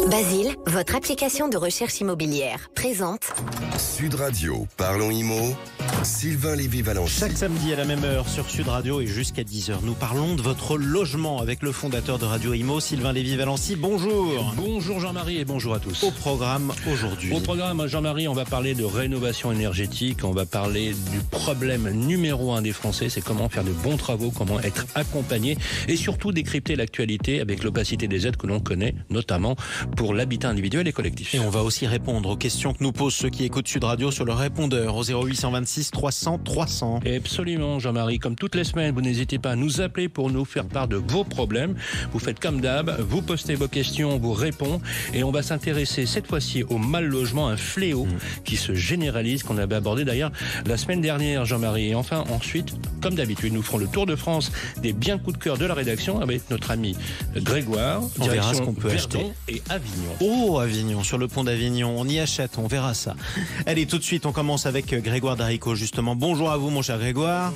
Basile, votre application de recherche immobilière, présente Sud Radio, parlons IMO, Sylvain Lévy-Valency. Chaque samedi à la même heure sur Sud Radio et jusqu'à 10h, nous parlons de votre logement avec le fondateur de Radio IMO, Sylvain Lévy-Valency. Bonjour. Bonjour Jean-Marie et bonjour à tous. Au programme aujourd'hui. Au programme, Jean-Marie, on va parler de rénovation énergétique, on va parler du problème numéro 1 des Français, c'est comment faire de bons travaux, comment être accompagné et surtout décrypter l'actualité avec l'opacité des aides que l'on connaît, notamment pour l'habitat individuel et collectif. Et on va aussi répondre aux questions que nous posent ceux qui écoutent Sud Radio sur le répondeur au 0826 300 300. Et absolument Jean-Marie, comme toutes les semaines, vous n'hésitez pas à nous appeler pour nous faire part de vos problèmes. Vous faites comme d'hab, vous postez vos questions, on vous répond et on va s'intéresser cette fois-ci au mal logement, un fléau qui se généralise, qu'on avait abordé d'ailleurs la semaine dernière Jean-Marie. Et enfin ensuite, comme d'habitude, nous ferons le tour de France des biens coups de cœur de la rédaction avec notre ami Grégoire. On verra ce qu'on peut acheter. Et Avignon. Oh, Avignon, sur le pont d'Avignon, on y achète, on verra ça. Allez, tout de suite, on commence avec Grégoire Darico, justement. Bonjour à vous, mon cher Grégoire.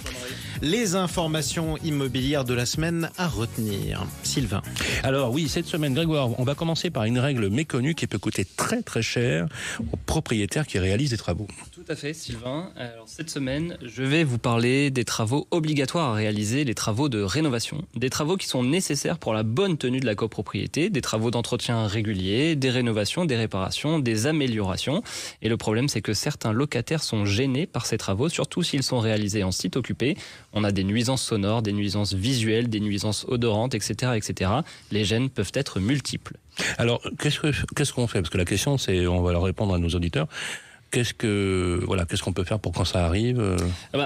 Les informations immobilières de la semaine à retenir. Sylvain. Alors oui, cette semaine, Grégoire, on va commencer par une règle méconnue qui peut coûter très très cher aux propriétaires qui réalisent des travaux. Tout à fait, Sylvain. Alors cette semaine, je vais vous parler des travaux obligatoires à réaliser, les travaux de rénovation. Des travaux qui sont nécessaires pour la bonne tenue de la copropriété, des travaux d'entretien réguliers, des rénovations, des réparations, des améliorations. Et le problème, c'est que certains locataires sont gênés par ces travaux, surtout s'ils sont réalisés en site occupé. On a des nuisances sonores, des nuisances visuelles, des nuisances odorantes, etc., etc. Les gênes peuvent être multiples. Alors, qu'est-ce qu'on fait? Parce que la question, c'est, on va leur répondre à nos auditeurs. Qu'est-ce qu'on peut faire pour quand ça arrive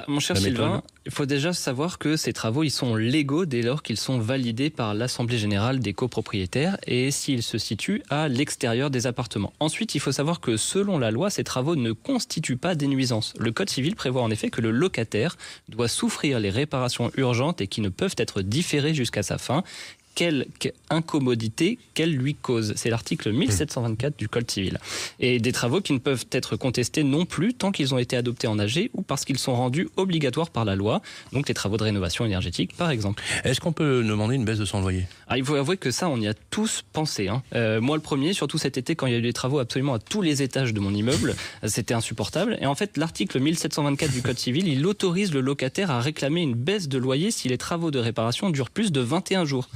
Mon cher Sylvain, il faut déjà savoir que ces travaux, ils sont légaux dès lors qu'ils sont validés par l'Assemblée Générale des copropriétaires et s'ils se situent à l'extérieur des appartements. Ensuite, il faut savoir que selon la loi, ces travaux ne constituent pas des nuisances. Le Code civil prévoit en effet que le locataire doit souffrir les réparations urgentes et qui ne peuvent être différées jusqu'à sa fin. Quelle incommodité qu'elle lui cause. C'est l'article 1724 du Code civil. Et des travaux qui ne peuvent être contestés non plus tant qu'ils ont été adoptés en AG ou parce qu'ils sont rendus obligatoires par la loi, donc les travaux de rénovation énergétique par exemple. Est-ce qu'on peut demander une baisse de son loyer? Il faut avouer que ça, on y a tous pensé. Moi le premier, surtout cet été quand il y a eu des travaux absolument à tous les étages de mon immeuble, c'était insupportable. Et en fait, l'article 1724 du Code civil, il autorise le locataire à réclamer une baisse de loyer si les travaux de réparation durent plus de 21 jours.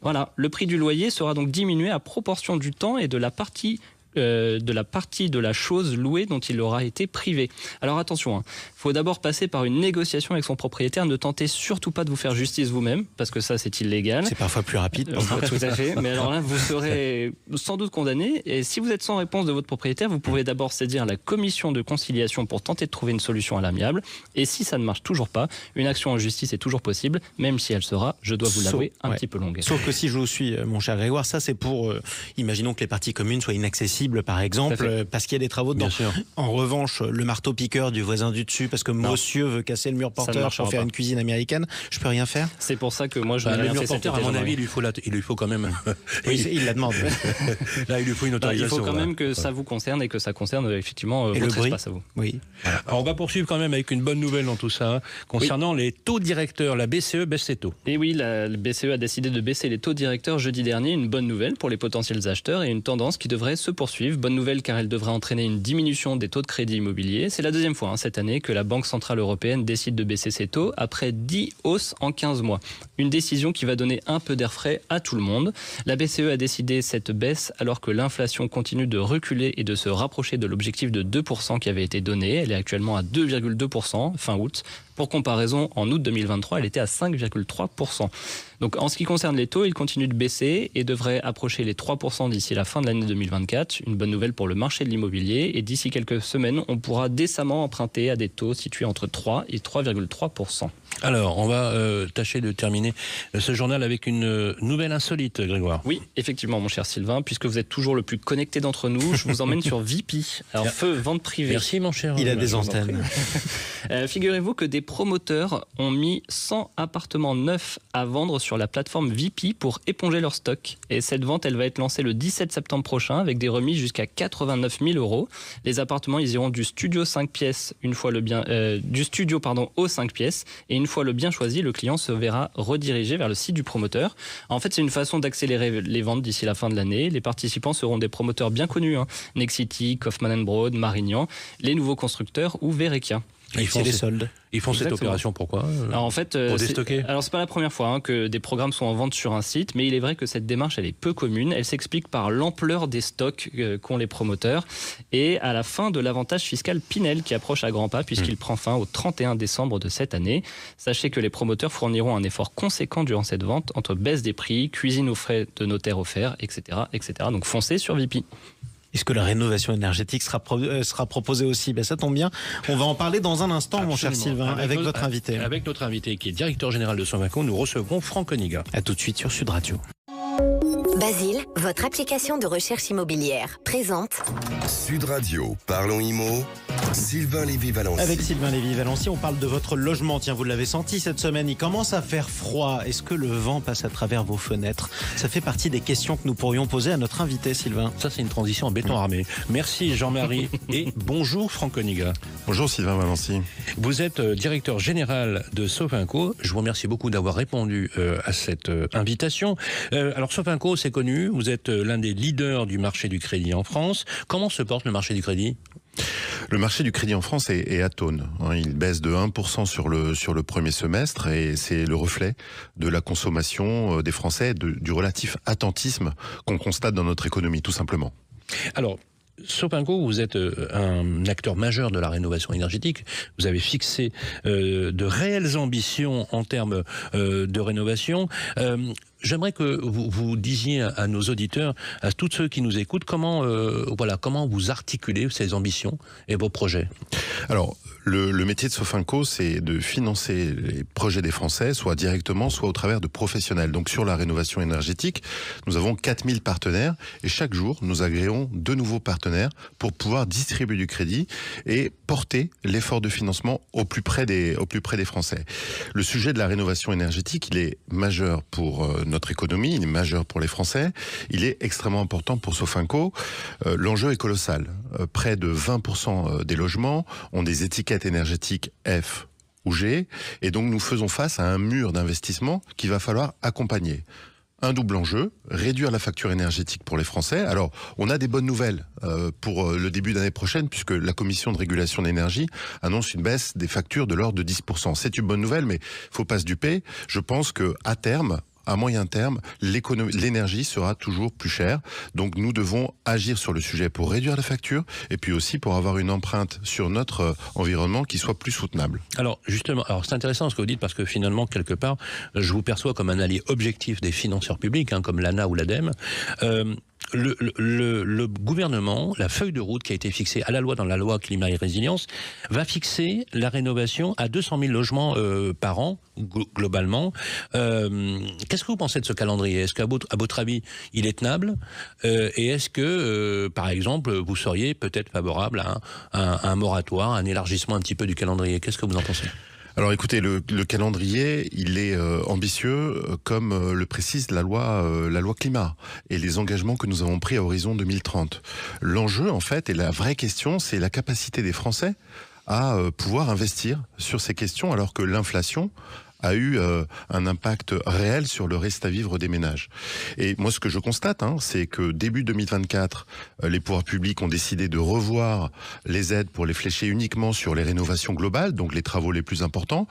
Voilà, le prix du loyer sera donc diminué à proportion du temps et de la partie de la chose louée dont il aura été privé. Alors attention, faut d'abord passer par une négociation avec son propriétaire. Ne tentez surtout pas de vous faire justice vous-même, parce que ça c'est illégal. C'est parfois plus rapide. Tout à fait, mais alors là vous serez sans doute condamné. Et si vous êtes sans réponse de votre propriétaire, vous pouvez d'abord saisir la commission de conciliation pour tenter de trouver une solution à l'amiable. Et si ça ne marche toujours pas, une action en justice est toujours possible, même si elle sera, je dois vous l'avouer, un petit peu longue. Sauf que si je vous suis, mon cher Grégoire, ça c'est pour, imaginons que les parties communes soient inaccessibles par exemple, parce qu'il y a des travaux dedans. En revanche, le marteau-piqueur du voisin du dessus, parce que monsieur veut casser le mur porteur pour faire une cuisine américaine, je peux rien faire. C'est pour ça que moi je le mur porteur, à mon avis, il lui faut quand même. Oui, il la demande. Là, il lui faut une autorisation. Il faut quand même que ça vous concerne et que ça concerne effectivement votre espace à vous. Oui. Alors, on va poursuivre quand même avec une bonne nouvelle dans tout ça, concernant les taux directeurs. La BCE baisse ses taux. Et oui, la BCE a décidé de baisser les taux directeurs jeudi dernier. Une bonne nouvelle pour les potentiels acheteurs et une tendance qui devrait se poursuivre. Bonne nouvelle car elle devrait entraîner une diminution des taux de crédit immobilier. C'est la deuxième fois cette année que la Banque Centrale Européenne décide de baisser ses taux après 10 hausses en 15 mois. Une décision qui va donner un peu d'air frais à tout le monde. La BCE a décidé cette baisse alors que l'inflation continue de reculer et de se rapprocher de l'objectif de 2% qui avait été donné. Elle est actuellement à 2,2% fin août. Pour comparaison, en août 2023, elle était à 5,3%. Donc en ce qui concerne les taux, ils continuent de baisser et devraient approcher les 3% d'ici la fin de l'année 2024. Une bonne nouvelle pour le marché de l'immobilier. Et d'ici quelques semaines, on pourra décemment emprunter à des taux situés entre 3 et 3,3%. Alors, on va tâcher de terminer ce journal avec une nouvelle insolite, Grégoire. Oui, effectivement, mon cher Sylvain, puisque vous êtes toujours le plus connecté d'entre nous, je vous emmène sur Vipi. Alors, feu, vente privée. Merci, mon cher. Il a des antennes. Figurez-vous que des les promoteurs ont mis 100 appartements neufs à vendre sur la plateforme VP pour éponger leur stock. Et cette vente, elle va être lancée le 17 septembre prochain avec des remises jusqu'à 89 000 €. Les appartements, ils iront du studio 5 pièces aux 5 pièces. Et une fois le bien choisi, le client se verra redirigé vers le site du promoteur. En fait, c'est une façon d'accélérer les ventes d'ici la fin de l'année. Les participants seront des promoteurs bien connus, Nexity, Kaufman & Broad, Marignan, les nouveaux constructeurs ou Verrekia. Ils font les soldes. Ils font cette opération pourquoi ? Alors en fait, pour déstocker. Alors c'est pas la première fois que des programmes sont en vente sur un site, mais il est vrai que cette démarche elle est peu commune. Elle s'explique par l'ampleur des stocks qu'ont les promoteurs et à la fin de l'avantage fiscal Pinel qui approche à grands pas puisqu'il prend fin au 31 décembre de cette année. Sachez que les promoteurs fourniront un effort conséquent durant cette vente entre baisse des prix, cuisine aux frais de notaire offerts, etc., etc. Donc foncez sur VP. Est-ce que la rénovation énergétique sera proposée aussi ? Ça tombe bien. On va en parler dans un instant, Absolument. Mon cher Sylvain, avec votre invité. Avec notre invité qui est directeur général de Sofinco, nous recevrons Franck Coniga. À tout de suite sur Sud Radio. Basile, votre application de recherche immobilière, présente Sud Radio, parlons IMO, Sylvain Lévy-Valency. Avec Sylvain Lévy-Valency, on parle de votre logement. Tiens, vous l'avez senti cette semaine, il commence à faire froid. Est-ce que le vent passe à travers vos fenêtres ? Ça fait partie des questions que nous pourrions poser à notre invité, Sylvain. Ça, c'est une transition en béton armé. Merci Jean-Marie et bonjour Franck Coniga. Bonjour Sylvain Valency. Vous êtes directeur général de Sofinco. Je vous remercie beaucoup d'avoir répondu à cette invitation. Alors Sofinco, c'est connu, vous êtes l'un des leaders du marché du crédit en France. Comment se porte le marché du crédit ? Le marché du crédit en France est atone. Il baisse de 1% sur le premier semestre et c'est le reflet de la consommation des Français, du relatif attentisme qu'on constate dans notre économie, tout simplement. Alors, Sofinco, vous êtes un acteur majeur de la rénovation énergétique. Vous avez fixé de réelles ambitions en termes de rénovation. J'aimerais que vous disiez à nos auditeurs, à tous ceux qui nous écoutent, comment vous articulez ces ambitions et vos projets. Alors, le métier de Sofinco, c'est de financer les projets des Français, soit directement, soit au travers de professionnels. Donc, sur la rénovation énergétique, nous avons 4000 partenaires et chaque jour, nous agréons de nouveaux partenaires pour pouvoir distribuer du crédit et porter l'effort de financement au plus près des Français. Le sujet de la rénovation énergétique, il est majeur pour notre économie, il est majeur pour les Français, il est extrêmement important pour Sofinco. L'enjeu est colossal. Près de 20% des logements ont des étiquettes énergétiques F ou G, et donc nous faisons face à un mur d'investissement qu'il va falloir accompagner. Un double enjeu, réduire la facture énergétique pour les Français. Alors, on a des bonnes nouvelles pour le début d'année prochaine, puisque la Commission de régulation de l'énergie annonce une baisse des factures de l'ordre de 10%. C'est une bonne nouvelle, mais faut pas se duper. Je pense que à terme, à moyen terme, l'énergie sera toujours plus chère. Donc nous devons agir sur le sujet pour réduire la facture et puis aussi pour avoir une empreinte sur notre environnement qui soit plus soutenable. Alors justement, c'est intéressant ce que vous dites parce que finalement, quelque part, je vous perçois comme un allié objectif des financeurs publics, comme l'ANA ou l'ADEME. Le gouvernement, la feuille de route qui a été fixée à la loi dans la loi climat et résilience, va fixer la rénovation à 200 000 logements par an, globalement. Qu'est-ce que vous pensez de ce calendrier ? Est-ce qu'à votre avis, il est tenable ? Et est-ce que, par exemple, vous seriez peut-être favorable à un moratoire, un élargissement un petit peu du calendrier ? Qu'est-ce que vous en pensez ? Alors écoutez, le calendrier, il est ambitieux comme le précise la loi climat et les engagements que nous avons pris à horizon 2030. L'enjeu en fait et la vraie question, c'est la capacité des Français à pouvoir investir sur ces questions alors que l'inflation a eu un impact réel sur le reste à vivre des ménages. Et moi, ce que je constate, c'est que début 2024, les pouvoirs publics ont décidé de revoir les aides pour les flécher uniquement sur les rénovations globales, donc les travaux les plus importants,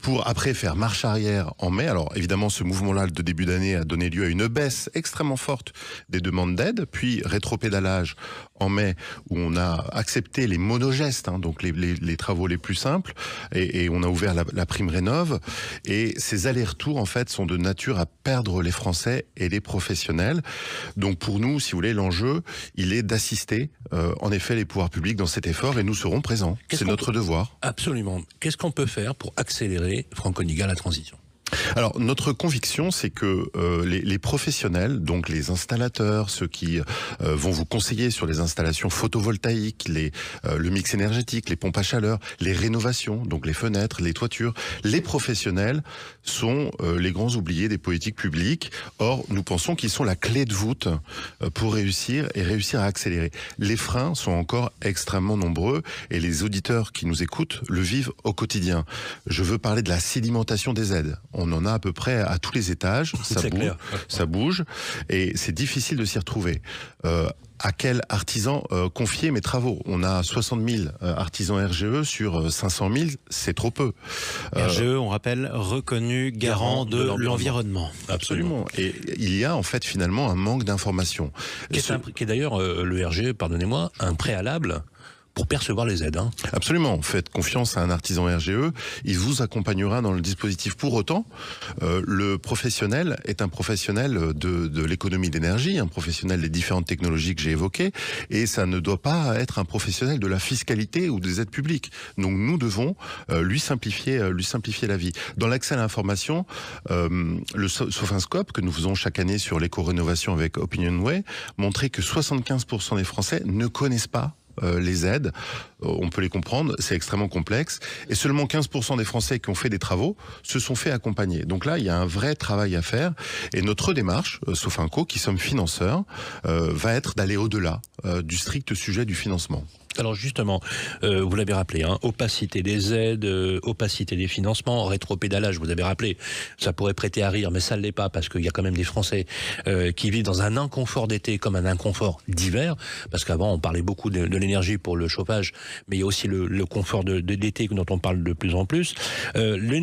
pour après faire marche arrière en mai. Alors évidemment, ce mouvement-là de début d'année a donné lieu à une baisse extrêmement forte des demandes d'aide, puis rétropédalage en mai où on a accepté les monogestes, donc les travaux les plus simples, et on a ouvert la prime rénov. Et ces allers-retours en fait sont de nature à perdre les Français et les professionnels. Donc pour nous, si vous voulez, l'enjeu, il est d'assister en effet les pouvoirs publics dans cet effort et nous serons présents. C'est notre devoir. Absolument. Qu'est-ce qu'on peut faire pour accélérer, Franck Coniga, la transition ? Alors, notre conviction, c'est que les professionnels, donc les installateurs, ceux qui vont vous conseiller sur les installations photovoltaïques, le mix énergétique, les pompes à chaleur, les rénovations, donc les fenêtres, les toitures, les professionnels sont les grands oubliés des politiques publiques. Or, nous pensons qu'ils sont la clé de voûte pour réussir à accélérer. Les freins sont encore extrêmement nombreux et les auditeurs qui nous écoutent le vivent au quotidien. Je veux parler de la sédimentation des aides. On en a à peu près à tous les étages, ça bouge, et c'est difficile de s'y retrouver. À quel artisan confier mes travaux? On a 60 000 artisans RGE sur 500 000, c'est trop peu. RGE, on rappelle, reconnu garant de l'environnement. Absolument. Et il y a en fait finalement un manque d'information. Qui est d'ailleurs, le RGE, pardonnez-moi, un préalable pour percevoir les aides. Absolument. Faites confiance à un artisan RGE. Il vous accompagnera dans le dispositif. Pour autant, le professionnel est un professionnel de l'économie d'énergie, un professionnel des différentes technologies que j'ai évoquées, et ça ne doit pas être un professionnel de la fiscalité ou des aides publiques. Donc nous devons lui simplifier la vie. Dans l'accès à l'information, le Sofinscope que nous faisons chaque année sur l'éco-rénovation avec Opinionway montrait que 75% des Français ne connaissent pas les aides. On peut les comprendre, c'est extrêmement complexe. Et seulement 15% des Français qui ont fait des travaux se sont fait accompagner. Donc là, il y a un vrai travail à faire. Et notre démarche, Sofinco, qui sommes financeurs, va être d'aller au-delà du strict sujet du financement. Alors justement, vous l'avez rappelé, opacité des aides, opacité des financements, rétropédalage, vous avez rappelé, ça pourrait prêter à rire, mais ça ne l'est pas, parce qu'il y a quand même des Français qui vivent dans un inconfort d'été comme un inconfort d'hiver, parce qu'avant on parlait beaucoup de l'énergie pour le chauffage, mais il y a aussi le confort d'été dont on parle de plus en plus. Les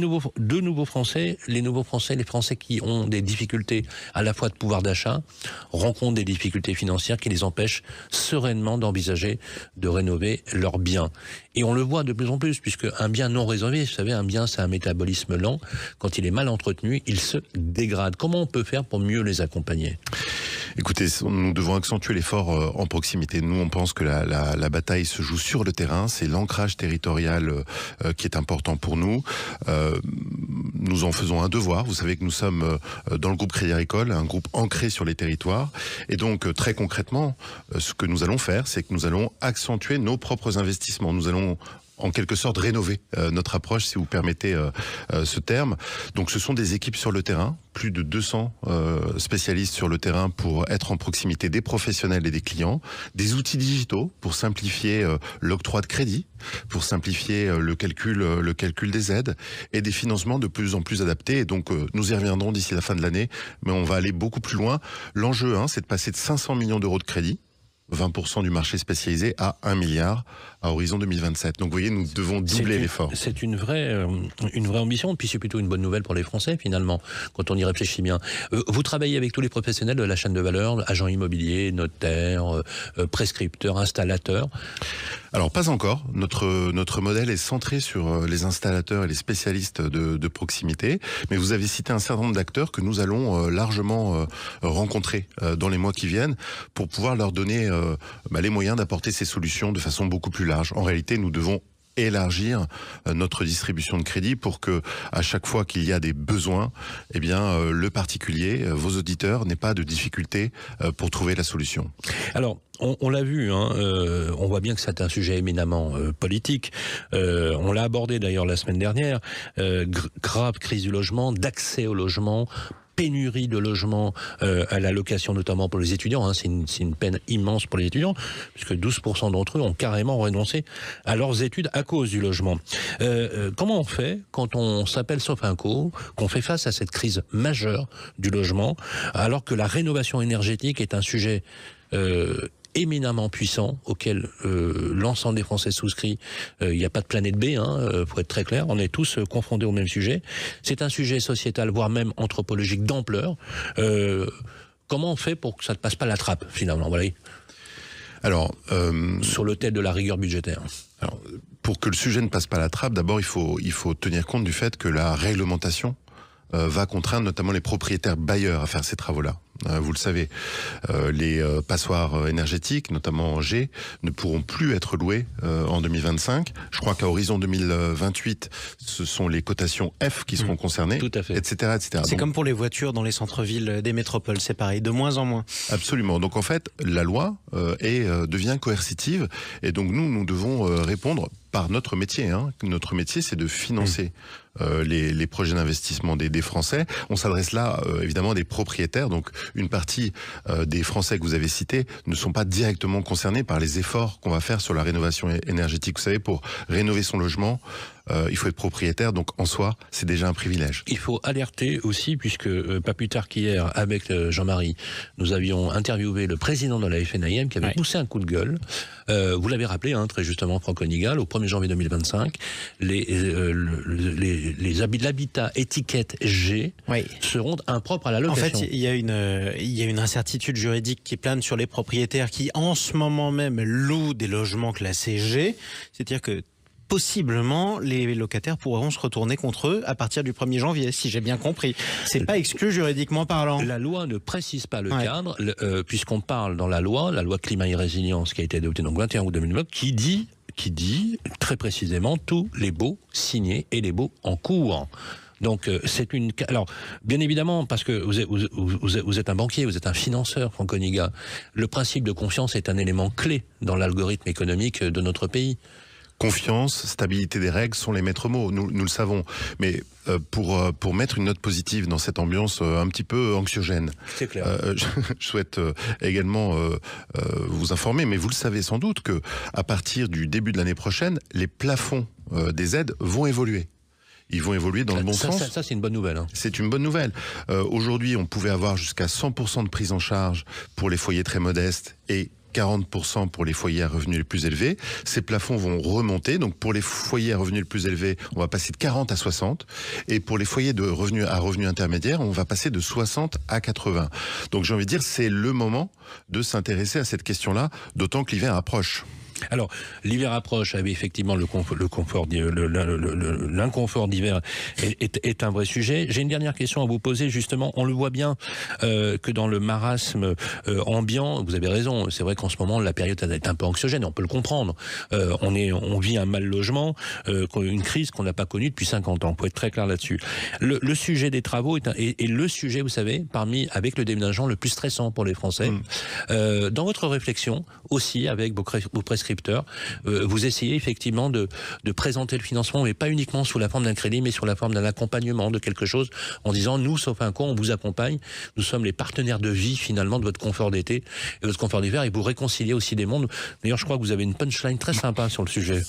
Français qui ont des difficultés à la fois de pouvoir d'achat, rencontrent des difficultés financières qui les empêchent sereinement d'envisager de rénover leurs biens. Et on le voit de plus en plus, puisque un bien non rénové, vous savez, un bien c'est un métabolisme lent, quand il est mal entretenu, il se dégrade. Comment on peut faire pour mieux les accompagner ? Écoutez, nous devons accentuer l'effort en proximité. Nous, on pense que la bataille se joue sur le terrain. C'est l'ancrage territorial qui est important pour nous. Nous en faisons un devoir. Vous savez que nous sommes dans le groupe Crédit Agricole, un groupe ancré sur les territoires. Et donc, très concrètement, ce que nous allons faire, c'est que nous allons accentuer nos propres investissements. Nous allons en quelque sorte rénover notre approche, si vous permettez ce terme. Donc ce sont des équipes sur le terrain, plus de 200 spécialistes sur le terrain pour être en proximité des professionnels et des clients, des outils digitaux pour simplifier l'octroi de crédit, pour simplifier le calcul des aides, et des financements de plus en plus adaptés. Et donc nous y reviendrons d'ici la fin de l'année, mais on va aller beaucoup plus loin. L'enjeu, c'est de passer de 500 millions d'euros de crédit, 20% du marché spécialisé, à 1 milliard à horizon 2027. Donc vous voyez, nous devons doubler l'effort. C'est une vraie ambition, puis c'est plutôt une bonne nouvelle pour les Français finalement, quand on y réfléchit bien. Vous travaillez avec tous les professionnels de la chaîne de valeur, agents immobiliers, notaires, prescripteurs, installateurs? Alors pas encore. Notre modèle est centré sur les installateurs et les spécialistes de proximité, mais vous avez cité un certain nombre d'acteurs que nous allons largement rencontrer dans les mois qui viennent pour pouvoir leur donner les moyens d'apporter ces solutions de façon beaucoup plus large. En réalité, nous devons élargir notre distribution de crédit pour que, à chaque fois qu'il y a des besoins, le particulier, vos auditeurs, n'aient pas de difficulté pour trouver la solution. Alors, on l'a vu, on voit bien que c'est un sujet éminemment politique. On l'a abordé d'ailleurs la semaine dernière. Grave crise du logement, d'accès au logement, pénurie de logements à la location, notamment pour les étudiants. C'est une peine immense pour les étudiants, puisque 12% d'entre eux ont carrément renoncé à leurs études à cause du logement. Comment on fait quand on s'appelle Sofinco, qu'on fait face à cette crise majeure du logement, alors que la rénovation énergétique est un sujet éminemment puissant, auquel l'ensemble des Français souscrit. Il n'y a pas de planète B, faut être très clair. On est tous confrontés au même sujet. C'est un sujet sociétal, voire même anthropologique d'ampleur. Comment on fait pour que ça ne passe pas la trappe, finalement, voilà. Alors, sur l'autel de la rigueur budgétaire. Alors, pour que le sujet ne passe pas la trappe, d'abord, il faut tenir compte du fait que la réglementation va contraindre notamment les propriétaires bailleurs à faire ces travaux-là. vous le savez. Les passoires énergétiques, notamment en G, ne pourront plus être louées en 2025. Je crois qu'à horizon 2028, ce sont les cotations F qui seront concernées, tout à fait. etc., etc. C'est comme pour les voitures dans les centres-villes des métropoles, c'est pareil, de moins en moins. Absolument. Donc en fait, la loi devient coercitive, et donc nous devons répondre par notre métier. Notre métier, c'est de financer les projets d'investissement des Français. On s'adresse là, évidemment, à des propriétaires. Donc, une partie des Français que vous avez cités ne sont pas directement concernés par les efforts qu'on va faire sur la rénovation énergétique. Vous savez, pour rénover son logement, il faut être propriétaire. Donc, en soi, c'est déjà un privilège. Il faut alerter aussi, puisque pas plus tard qu'hier, avec Jean-Marie, nous avions interviewé le président de la FNIM qui avait poussé un coup de gueule. Vous l'avez rappelé, très justement, Franck Onigal, au 1er janvier 2025, l'habitat étiquette G seront impropres à la location. En fait, il y a une incertitude juridique qui plane sur les propriétaires qui, en ce moment même, louent des logements classés G. C'est-à-dire que possiblement, les locataires pourront se retourner contre eux à partir du 1er janvier, si j'ai bien compris. C'est pas exclu juridiquement parlant. La loi ne précise pas le cadre, puisqu'on parle dans la loi climat et résilience qui a été adoptée donc 21 août 2020, qui dit très précisément tous les baux signés et les baux en cours. Donc c'est une... Alors, bien évidemment, parce que vous êtes un banquier, vous êtes un financeur, Franck Onigal, le principe de confiance est un élément clé dans l'algorithme économique de notre pays. Confiance, stabilité des règles sont les maîtres mots, nous le savons. Mais pour mettre une note positive dans cette ambiance un petit peu anxiogène, c'est clair. Je souhaite également vous informer, mais vous le savez sans doute, que à partir du début de l'année prochaine, les plafonds des aides vont évoluer. Ils vont évoluer dans le bon sens. Ça, c'est une bonne nouvelle. C'est une bonne nouvelle. Aujourd'hui, on pouvait avoir jusqu'à 100% de prise en charge pour les foyers très modestes et 40% pour les foyers à revenus les plus élevés. Ces plafonds vont remonter. Donc pour les foyers à revenus les plus élevés, on va passer de 40 à 60. Et pour les foyers de revenus à revenus intermédiaires, on va passer de 60 à 80. Donc j'ai envie de dire, c'est le moment de s'intéresser à cette question-là, d'autant que l'hiver approche. Alors, l'hiver approche, avec effectivement l'inconfort d'hiver est un vrai sujet. J'ai une dernière question à vous poser, justement. On le voit bien que dans le marasme ambiant, vous avez raison, c'est vrai qu'en ce moment, la période est un peu anxiogène, on peut le comprendre. On vit un mal logement, une crise qu'on n'a pas connue depuis 50 ans, pour être très clair là-dessus. Le sujet des travaux est le sujet, vous savez, avec le déménagement le plus stressant pour les Français. Dans votre réflexion, aussi, avec vos prescripteurs, vous essayez effectivement de présenter le financement, mais pas uniquement sous la forme d'un crédit, mais sous la forme d'un accompagnement, de quelque chose, en disant, nous, Sofinco, on vous accompagne, nous sommes les partenaires de vie, finalement, de votre confort d'été et de votre confort d'hiver, et vous réconciliez aussi des mondes. D'ailleurs, je crois que vous avez une punchline très sympa sur le sujet.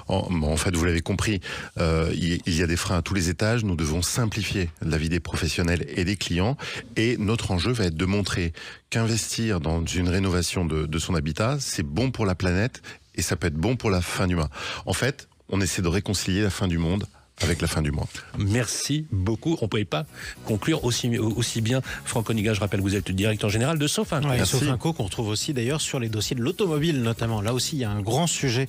En fait, vous l'avez compris, il y a des freins à tous les étages, nous devons simplifier la vie des professionnels et des clients, et notre enjeu va être de montrer qu'investir dans une rénovation de son habitat, c'est bon pour la planète et ça peut être bon pour la fin du mois. En fait, on essaie de réconcilier la fin du monde avec la fin du mois. Merci beaucoup. On ne pouvait pas conclure aussi bien. Franck Onigal, je rappelle, vous êtes le directeur général de Sofinco. Sofinco, qu'on retrouve aussi d'ailleurs sur les dossiers de l'automobile notamment. Là aussi, il y a un grand sujet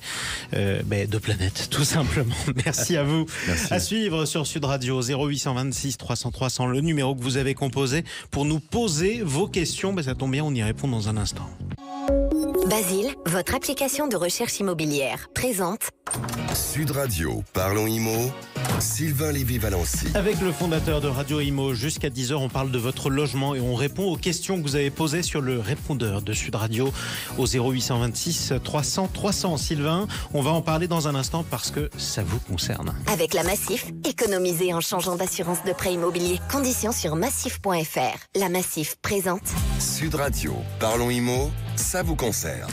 de planète, tout simplement. Merci à vous. Merci. À suivre sur Sud Radio, 0826 300 300, le numéro que vous avez composé pour nous poser vos questions. Ça tombe bien, on y répond dans un instant. Basile, votre application de recherche immobilière, présente Sud Radio, parlons IMO, Sylvain Lévy-Valency. Avec le fondateur de Radio Imo, jusqu'à 10h, on parle de votre logement et on répond aux questions que vous avez posées sur le répondeur de Sud Radio au 0826 300 300. Sylvain, on va en parler dans un instant parce que ça vous concerne. avec la Massif, économisez en changeant d'assurance de prêt immobilier. Conditions sur massif.fr. La Massif présente Sud Radio, parlons IMO, ça vous concerne.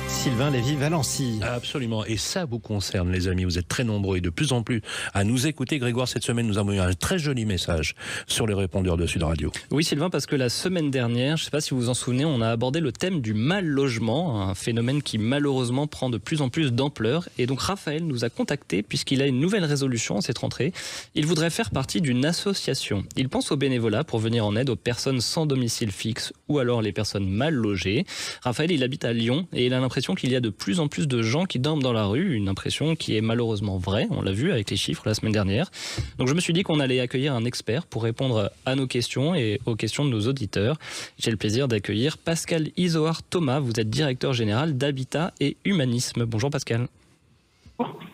Sylvain Lévy-Valency. Absolument, et ça vous concerne, les amis. Vous êtes très nombreux et de plus en plus à nous écouter. Grégoire, cette semaine, nous avons eu un très joli message sur les répondeurs de Sud Radio. Oui, Sylvain, parce que la semaine dernière, je ne sais pas si vous vous en souvenez, on a abordé le thème du mal logement, un phénomène qui malheureusement prend de plus en plus d'ampleur. Et donc Raphaël nous a contactés puisqu'il a une nouvelle résolution en cette rentrée. Il voudrait faire partie d'une association. Il pense au bénévolat pour venir en aide aux personnes sans domicile fixe ou alors les personnes mal logées. Raphaël, il habite à Lyon et il a l'impression l'impression qu'il y a de plus en plus de gens qui dorment dans la rue, une impression qui est malheureusement vraie, on l'a vu avec les chiffres la semaine dernière. Donc je me suis dit qu'on allait accueillir un expert pour répondre à nos questions et aux questions de nos auditeurs. J'ai le plaisir d'accueillir Pascal Izoard Thomas, vous êtes directeur général d'Habitat et Humanisme. Bonjour Pascal.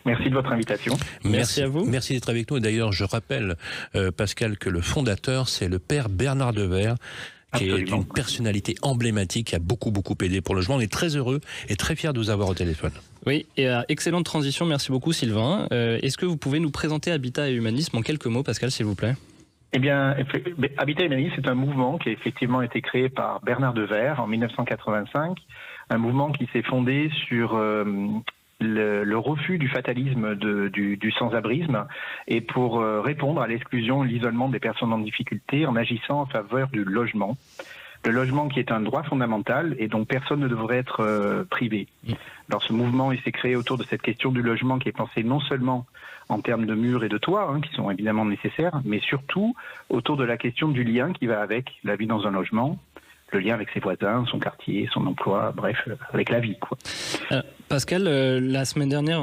Merci de votre invitation. Merci à vous. Merci d'être avec nous. Et d'ailleurs, je rappelle, Pascal, que le fondateur, c'est le père Bernard Devers, qui est une personnalité emblématique, qui a beaucoup aidé pour le logement. On est très heureux et très fiers de vous avoir au téléphone. Oui, et excellente transition. Merci beaucoup Sylvain. Est-ce que vous pouvez nous présenter Habitat et Humanisme en quelques mots, Pascal, s'il vous plaît ? Eh bien, Habitat et Humanisme, c'est un mouvement qui a effectivement été créé par Bernard Devers en 1985, un mouvement qui s'est fondé sur le refus du fatalisme du sans-abrisme et pour répondre à l'exclusion, l'isolement des personnes en difficulté en agissant en faveur du logement. Le logement qui est un droit fondamental et dont personne ne devrait être privé. Alors ce mouvement, il s'est créé autour de cette question du logement qui est pensé non seulement en termes de murs et de toits, qui sont évidemment nécessaires, mais surtout autour de la question du lien qui va avec la vie dans un logement, le lien avec ses voisins, son quartier, son emploi, bref, avec la vie, quoi. Pascal, la semaine dernière,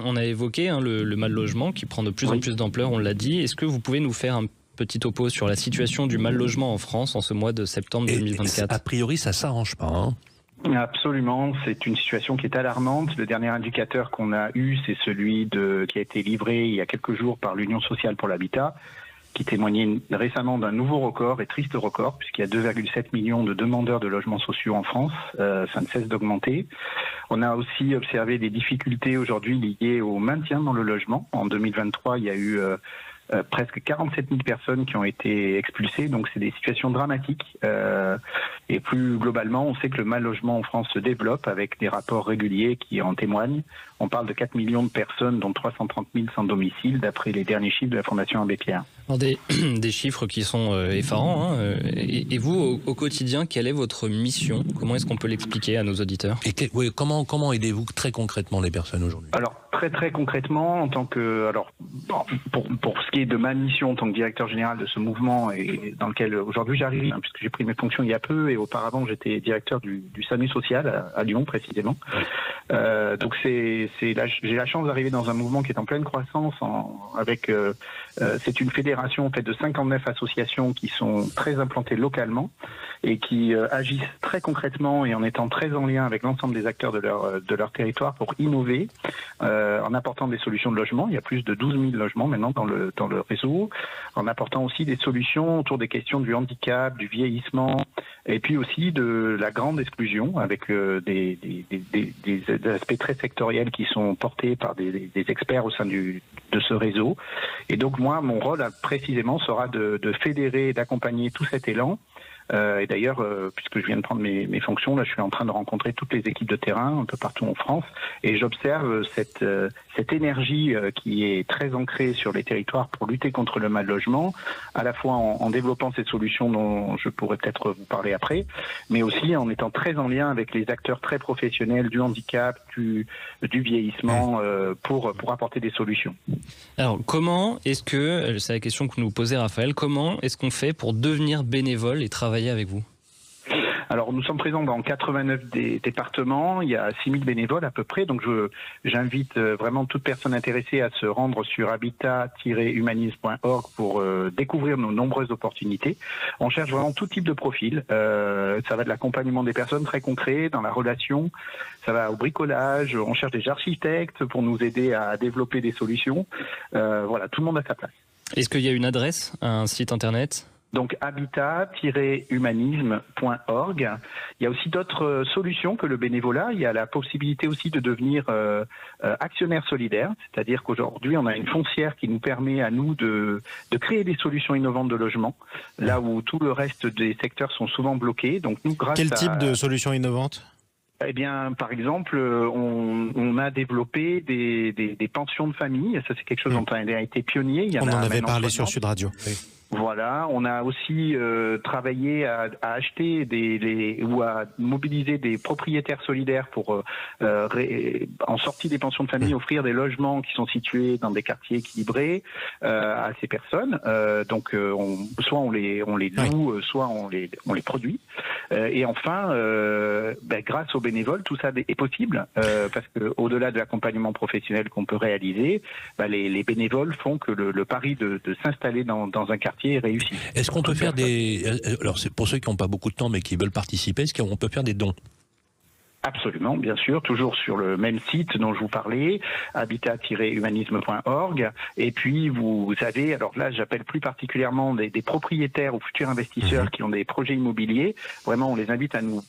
on a évoqué le mal logement qui prend de plus en plus d'ampleur, on l'a dit. Est-ce que vous pouvez nous faire un petit topo sur la situation du mal logement en France en ce mois de septembre 2024 ? A priori, ça s'arrange pas, Absolument, c'est une situation qui est alarmante. Le dernier indicateur qu'on a eu, c'est celui qui a été livré il y a quelques jours par l'Union sociale pour l'habitat, qui témoignait récemment d'un nouveau record, et triste record, puisqu'il y a 2,7 millions de demandeurs de logements sociaux en France. Ça ne cesse d'augmenter. On a aussi observé des difficultés aujourd'hui liées au maintien dans le logement. En 2023, il y a eu presque 47 000 personnes qui ont été expulsées, donc c'est des situations dramatiques. Et plus globalement, on sait que le mal logement en France se développe avec des rapports réguliers qui en témoignent. On parle de 4 millions de personnes, dont 330 000 sans domicile, d'après les derniers chiffres de la Fondation Abbé Pierre. Alors des chiffres qui sont effarants. Et vous, au quotidien, quelle est votre mission ? Comment est-ce qu'on peut l'expliquer à nos auditeurs ? Et comment aidez-vous très concrètement les personnes aujourd'hui ? Alors très concrètement, en tant que pour ce qui est de ma mission en tant que directeur général de ce mouvement et dans lequel aujourd'hui j'arrive, puisque j'ai pris mes fonctions il y a peu et auparavant j'étais directeur du SAMU social à Lyon précisément. Donc j'ai la chance d'arriver dans un mouvement qui est en pleine croissance c'est une fédération faite de 59 associations qui sont très implantées localement et qui agissent très concrètement et en étant très en lien avec l'ensemble des acteurs de leur territoire pour innover en apportant des solutions de logement. Il y a plus de 12 000 logements maintenant dans le réseau, en apportant aussi des solutions autour des questions du handicap, du vieillissement et puis aussi de la grande exclusion avec des aspects très sectoriels qui sont portés par des experts au sein de ce réseau. Et donc moi, mon rôle précisément sera de fédérer et d'accompagner tout cet élan. Et d'ailleurs, puisque je viens de prendre mes fonctions, là, je suis en train de rencontrer toutes les équipes de terrain un peu partout en France, et j'observe cette énergie qui est très ancrée sur les territoires pour lutter contre le mal logement, à la fois en développant ces solutions dont je pourrais peut-être vous parler après, mais aussi en étant très en lien avec les acteurs très professionnels du handicap, du vieillissement, pour apporter des solutions. Alors, comment est-ce que, c'est la question que nous posait Raphaël, comment est-ce qu'on fait pour devenir bénévole et travailler avec vous ? Alors, nous sommes présents dans 89 départements, il y a 6000 bénévoles à peu près, donc j'invite vraiment toute personne intéressée à se rendre sur habitat-humanisme.org pour découvrir nos nombreuses opportunités. On cherche vraiment tout type de profil, ça va de l'accompagnement des personnes très concret, dans la relation, ça va au bricolage, on cherche des architectes pour nous aider à développer des solutions, voilà, tout le monde a sa place. Est-ce qu'il y a une adresse, un site internet ? Donc habitat-humanisme.org. Il y a aussi d'autres solutions que le bénévolat. Il y a la possibilité aussi de devenir actionnaire solidaire, c'est-à-dire qu'aujourd'hui on a une foncière qui nous permet à nous de créer des solutions innovantes de logement, là où tout le reste des secteurs sont souvent bloqués. Donc nous, Quel type de solutions innovantes ? Eh bien, par exemple, on a développé des pensions de famille. Ça, c'est quelque chose dont on a été pionnier. On en avait parlé sur Sud Radio. Oui. Voilà, on a aussi travaillé à acheter ou à mobiliser des propriétaires solidaires pour, en sortie des pensions de famille, offrir des logements qui sont situés dans des quartiers équilibrés à ces personnes. Donc, soit on les loue, soit on les produit. Et enfin, grâce aux bénévoles, tout ça est possible, parce que au-delà de l'accompagnement professionnel qu'on peut réaliser, les bénévoles font que le pari de s'installer dans un quartier est réussi. Est-ce qu'on peut faire alors c'est pour ceux qui n'ont pas beaucoup de temps mais qui veulent participer, est-ce qu'on peut faire des dons? Absolument, bien sûr, toujours sur le même site dont je vous parlais, habitat-humanisme.org. Et puis vous avez, alors là j'appelle plus particulièrement des propriétaires ou futurs investisseurs qui ont des projets immobiliers. Vraiment, on les invite à nous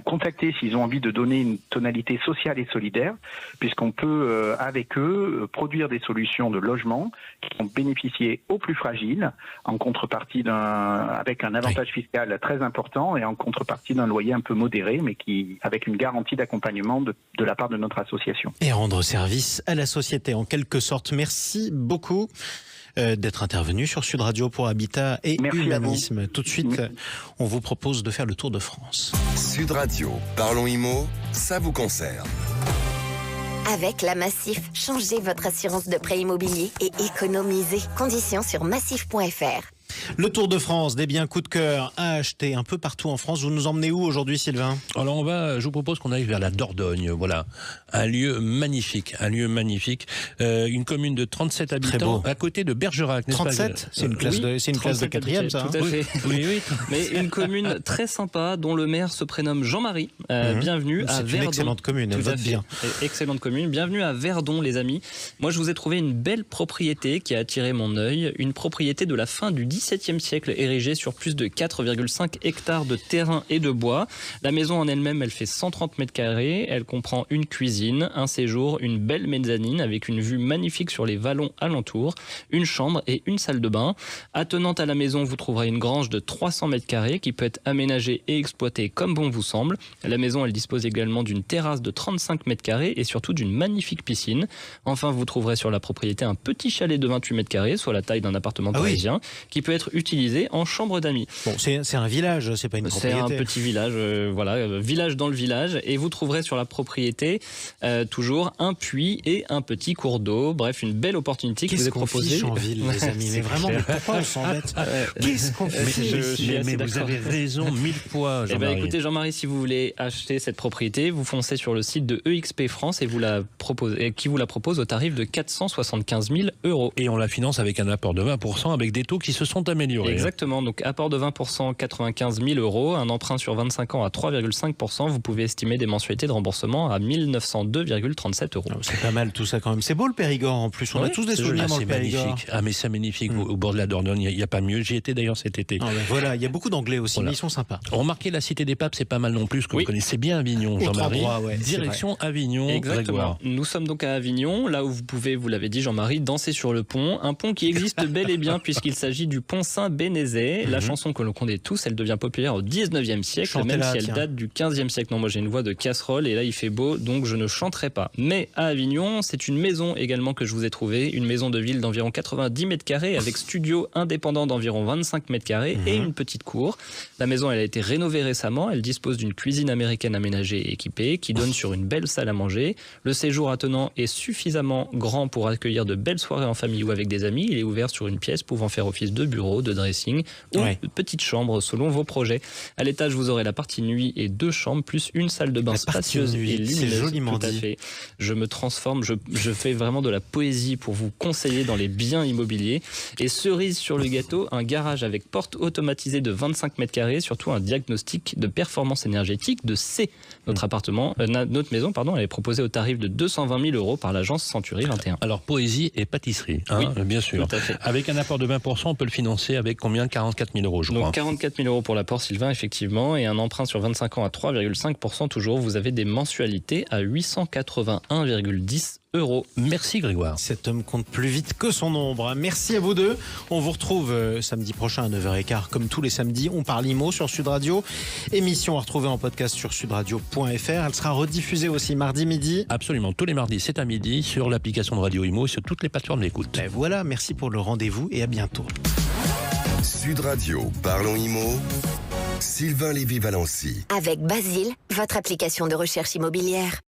contacter s'ils ont envie de donner une tonalité sociale et solidaire, puisqu'on peut avec eux produire des solutions de logement qui vont bénéficier aux plus fragiles en contrepartie avec un avantage fiscal très important et en contrepartie d'un loyer un peu modéré, mais avec une garantie d'accompagnement de la part de notre association. Et rendre service à la société en quelque sorte. Merci beaucoup d'être intervenu sur Sud Radio pour Habitat et Humanisme. Tout de suite, on vous propose de faire le tour de France. Sud Radio, parlons IMO, ça vous concerne. Avec la Massif, changez votre assurance de prêt immobilier et économisez. Conditions sur massif.fr. Le Tour de France, des biens coup de cœur à acheter un peu partout en France. Vous nous emmenez où aujourd'hui, Sylvain ? Alors je vous propose qu'on aille vers la Dordogne. Voilà, un lieu magnifique, une commune de 37 habitants à côté de Bergerac. 37 ? C'est une classe de quatrième, ça. Tout à fait. Oui. Mais une commune très sympa dont le maire se prénomme Jean-Marie. Bienvenue à Verdon. C'est une excellente commune, elle vote bien. Excellente commune. Bienvenue à Verdon, les amis. Moi, je vous ai trouvé une belle propriété qui a attiré mon œil. Une propriété de la fin du XVIIe siècle, érigée sur plus de 4,5 hectares de terrain et de bois. La maison en elle-même, elle fait 130 mètres carrés. Elle comprend une cuisine, un séjour, une belle mezzanine avec une vue magnifique sur les vallons alentours, une chambre et une salle de bain. Attenante à la maison, vous trouverez une grange de 300 mètres carrés qui peut être aménagée et exploitée comme bon vous semble. La maison, elle dispose également d'une terrasse de 35 mètres carrés et surtout d'une magnifique piscine. Enfin, vous trouverez sur la propriété un petit chalet de 28 mètres carrés, soit la taille d'un appartement parisien, qui peut être utilisé en chambre d'amis. Bon, c'est un village, c'est pas une propriété. C'est un petit village, village dans le village, et vous trouverez sur la propriété toujours un puits et un petit cours d'eau. Bref, une belle opportunité qui vous est proposée. Qu'est-ce qu'on fiche en ville, les amis, mais vraiment, pourquoi on s'embête? Qu'est-ce qu'on fiche? Mais vous avez raison 1000 fois, Jean-Marie. Écoutez, Jean-Marie, si vous voulez acheter cette propriété, vous foncez sur le site de EXP France et qui vous la propose au tarif de 475 000 €. Et on la finance avec un apport de 20% avec des taux qui se sont améliorés. Exactement, donc apport de 20%, 95 000 €, un emprunt sur 25 ans à 3,5%, vous pouvez estimer des mensualités de remboursement à 1902,37 €. C'est pas mal tout ça quand même. C'est beau le Périgord en plus, on a tous des souvenirs dans le Périgord. Magnifique. Mais c'est magnifique, au bord de la Dordogne, il n'y a pas mieux. J'y étais d'ailleurs cet été. Voilà, il y a beaucoup d'anglais aussi, mais ils sont sympas. Remarquez, la Cité des Papes, c'est pas mal non plus, que vous connaissez bien Avignon, Jean-Marie. Direction Avignon, exactement. Grégoire. Nous sommes donc à Avignon, là où vous pouvez, vous l'avez dit Jean-Marie, danser sur le pont. Un pont qui existe bel et bien puisqu'il s'agit du pont Saint-Bénézet. La chanson que l'on connaît tous, elle devient populaire au 19e siècle, même si elle date du 15e siècle. Non, moi j'ai une voix de casserole et là il fait beau, donc je ne chanterai pas. Mais à Avignon, c'est une maison également que je vous ai trouvée, une maison de ville d'environ 90 mètres carrés avec studio indépendant d'environ 25 mètres carrés et une petite cour. La maison, elle a été rénovée récemment, elle dispose d'une cuisine américaine aménagée et équipée qui donne sur une belle salle à manger. Le séjour attenant est suffisamment grand pour accueillir de belles soirées en famille ou avec des amis. Il est ouvert sur une pièce pouvant faire office de bureau, de dressing ou de petite chambre selon vos projets. À l'étage, vous aurez la partie nuit et 2 chambres plus une salle de bain spacieuse et lumineuse. C'est joliment dit. Tout à fait. Je me transforme, je fais vraiment de la poésie pour vous conseiller dans les biens immobiliers. Et cerise sur le gâteau, un garage avec porte automatisée de 25 mètres carrés, surtout un diagnostic de performance énergétique de C. Notre maison, elle est proposée au tarif de 220 000 € par l'agence Century 21. Alors, poésie et pâtisserie, bien sûr. Avec un apport de 20%, on peut le financer avec combien? 44 000 €, je crois. Donc 44 000 € pour l'apport, Sylvain, effectivement, et un emprunt sur 25 ans à 3,5% toujours. Vous avez des mensualités à 881,10 €. Merci Grégoire. Cet homme compte plus vite que son ombre. Merci à vous deux. On vous retrouve samedi prochain à 9h15 comme tous les samedis. On parle IMO sur Sud Radio. Émission à retrouver en podcast sur sudradio.fr. Elle sera rediffusée aussi mardi midi. Absolument, tous les mardis, c'est à midi sur l'application de Radio IMO et sur toutes les plateformes d'écoute. Ben voilà, merci pour le rendez-vous et à bientôt. Sud Radio, parlons IMO. Sylvain Lévy-Valency. Avec Basile, votre application de recherche immobilière.